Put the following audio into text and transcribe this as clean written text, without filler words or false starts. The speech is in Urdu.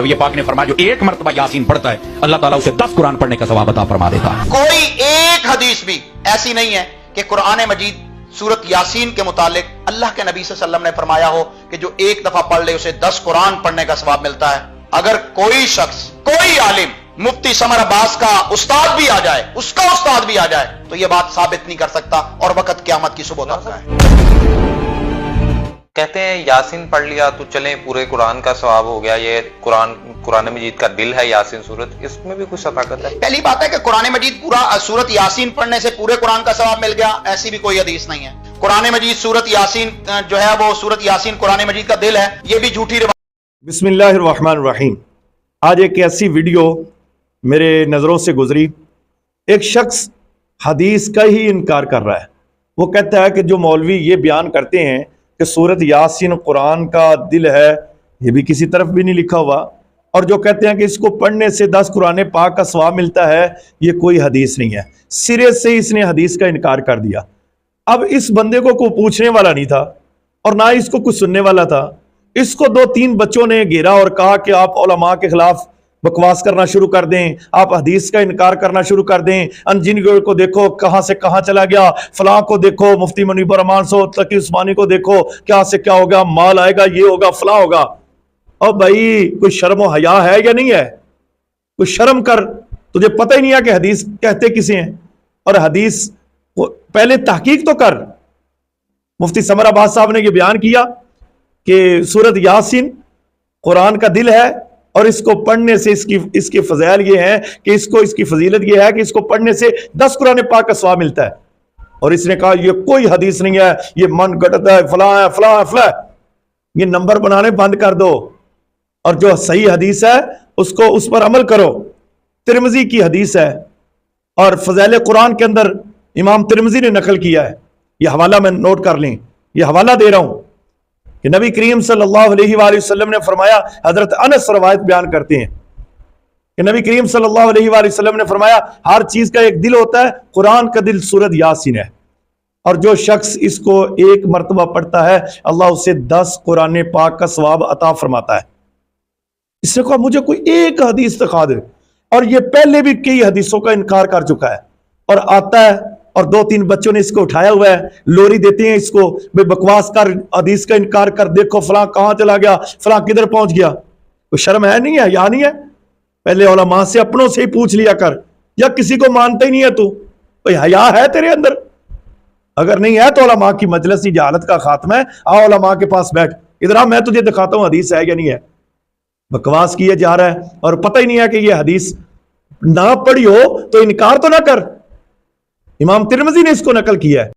تو یہ پاک نے فرمایا جو ایک مرتبہ یاسین پڑھتا ہے اللہ تعالیٰ اسے 10 قرآن پڑھنے کا ثواب عطا فرما دیتا ہے۔ کوئی ایک حدیث بھی ایسی نہیں ہے کہ قرآن مجید سورت یاسین کے متعلق اللہ کے نبی صلی اللہ علیہ وسلم نے فرمایا ہو کہ جو ایک دفعہ پڑھ لے اسے 10 قرآن پڑھنے کا ثواب ملتا ہے۔ اگر کوئی شخص، کوئی عالم مفتی سمر عباس کا استاد بھی آ جائے، اس کا استاد بھی آ جائے، تو یہ بات ثابت نہیں کر سکتا، اور وقت قیامت کی صبح تک ہے۔ کہتے ہیں یاسین پڑھ لیا تو چلیں پورے قرآن کا ثواب ہو گیا، یہ قرآن مجید کا دل ہے یاسین سورت، اس میں بھی کچھ صداقت ہے؟ پہلی بات ہے کہ قرآن مجید پورا سورت یاسین پڑھنے سے پورے قرآن کا ثواب مل گیا، ایسی بھی کوئی حدیث نہیں ہے۔ قرآن مجید سورت یاسین جو ہے وہ سورت یاسین قرآن مجید کا دل ہے، یہ بھی جھوٹی روایت۔ بسم اللہ الرحمن الرحیم۔ آج ایک ایسی ویڈیو میرے نظروں سے گزری، ایک شخص حدیث کا ہی انکار کر رہا ہے۔ وہ کہتا ہے کہ جو مولوی یہ بیان کرتے ہیں کہ سورت یاسین قرآن کا دل ہے، یہ بھی کسی طرف بھی نہیں لکھا ہوا، اور جو کہتے ہیں کہ اس کو پڑھنے سے 10 قرآن پاک کا ثواب ملتا ہے، یہ کوئی حدیث نہیں ہے۔ سرے سے اس نے حدیث کا انکار کر دیا۔ اب اس بندے کو کوئی پوچھنے والا نہیں تھا اور نہ اس کو کچھ سننے والا تھا۔ اس کو 2-3 بچوں نے گھیرا اور کہا کہ آپ علماء کے خلاف بکواس کرنا شروع کر دیں، آپ حدیث کا انکار کرنا شروع کر دیں، انجن کو دیکھو کہاں سے کہاں چلا گیا، فلاں کو دیکھو مفتی منیب الرحمان سو تقی عثمانی کو دیکھو کیا سے کیا ہوگا، مال آئے گا، یہ ہوگا، فلاں ہوگا۔ اور بھائی کوئی شرم و حیا ہے یا نہیں ہے؟ کوئی شرم کر، تجھے پتہ ہی نہیں ہے کہ حدیث کہتے کسے ہیں، اور حدیث پہلے تحقیق تو کر۔ مفتی سمر عباس صاحب نے یہ بیان کیا کہ سورت یاسین قرآن کا دل ہے، اور اس کو پڑھنے سے اس کی فضائل یہ ہے کہ اس کی فضیلت یہ ہے کہ اس کو پڑھنے سے 10 قرآن پاک کا ثواب ملتا ہے۔ اور اس نے کہا یہ کوئی حدیث نہیں ہے، یہ من گھڑت ہے، فلاں ہے، فلاں ہے، فلاں ہے۔ یہ نمبر بنانے بند کر دو، اور جو صحیح حدیث ہے اس پر عمل کرو۔ ترمذی کی حدیث ہے، اور فضائل قرآن کے اندر امام ترمذی نے نقل کیا ہے، یہ حوالہ میں نوٹ کر لیں، یہ حوالہ دے رہا ہوں کہ نبی کریم صلی اللہ علیہ وآلہ وسلم نے فرمایا، حضرت انس روایت بیان کرتے ہیں کہ نبی کریم صلی اللہ علیہ وآلہ وسلم نے فرمایا ہر چیز کا ایک دل ہوتا ہے، قرآن کا دل سورت یاسین ہے، اور جو شخص اس کو ایک مرتبہ پڑھتا ہے اللہ اسے 10 قرآن پاک کا ثواب عطا فرماتا ہے۔ اس نے کہا مجھے کوئی ایک حدیث دکھا دے، اور یہ پہلے بھی کئی حدیثوں کا انکار کر چکا ہے، اور آتا ہے اور 2-3 بچوں نے اس کو اٹھایا ہوا ہے، لوری دیتے ہیں اس کو، بے بکواس کر، حدیث کا انکار کر، دیکھو فلاں کہاں چلا گیا، فلاں کدھر پہنچ گیا۔ کوئی شرم ہے نہیں ہے، یا نہیں ہے؟ پہلے علماء سے اپنوں سے ہی پوچھ لیا کر، یا کسی کو مانتا ہی نہیں ہے تو کوئی حیا ہے تیرے اندر؟ اگر نہیں ہے تو علماء کی مجلس ہی جہالت کا خاتمہ ہے، آؤ علماء کے پاس بیٹھ، ادھر آ میں تجھے دکھاتا ہوں حدیث ہے یا نہیں ہے۔ بکواس کیے جا رہا ہے اور پتہ ہی نہیں ہے کہ یہ حدیث نہ پڑھی ہو تو انکار تو نہ کر۔ امام ترمذی نے اس کو نقل کیا ہے۔